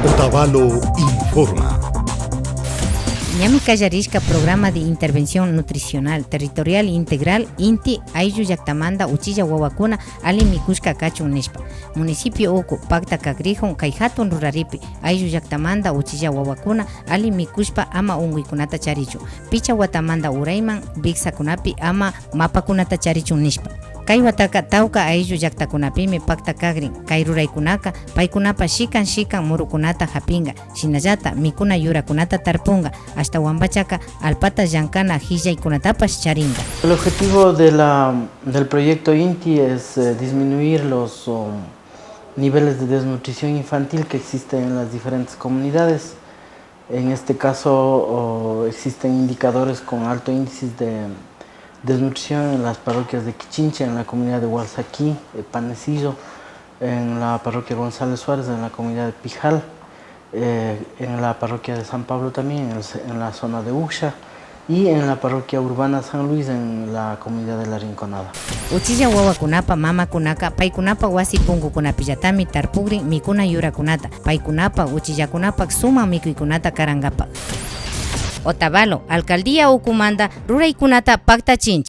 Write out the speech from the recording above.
Otavalo informa. Ñami Callarishka Programa de Intervención Nutricional Territorial Integral Inti Ayllu llaqtamanta uchilla wawakuna ali mikushka kachun nishpa. Municipio Uku Pacta Cagrijon kay hatun ruraripi Ayllu llaqtamanta uchilla wawakuna ali mikushpa ama unguikunata charichu. Picha watamanta urayman biksakunapi ama mapakunata charichun nishpa. Kay wataka tawka ayllu llaqtakunapimi Pacta Cagrin kay ruraykunaka paykunapa shikan murukunata hapinga shinallata mikuna yurakunata tarpunga hasta wambachaka alpata llankana hillaykunatapas charinga. El objetivo del proyecto INTI es disminuir los niveles de desnutrición infantil que existen en las diferentes comunidades. En este caso existen indicadores con alto índice de desnutrición en las parroquias de Quichincha, en la comunidad de Hualzaquí, Panecillo, en la parroquia González Suárez, en la comunidad de Pijal, en la parroquia de San Pablo también, en la zona de Uxha, y en la parroquia urbana San Luis, en la comunidad de La Rinconada. Uchilla wawakunapa mamakunaka paykunapa wasi punkukunapillatami tarpugrin mikuna yurakunata paykunapa uchillakunapak suma mikuykunata karangapa. Otavalo, Alcaldía Ukumanta, Ruraykunata Pacta Chincha.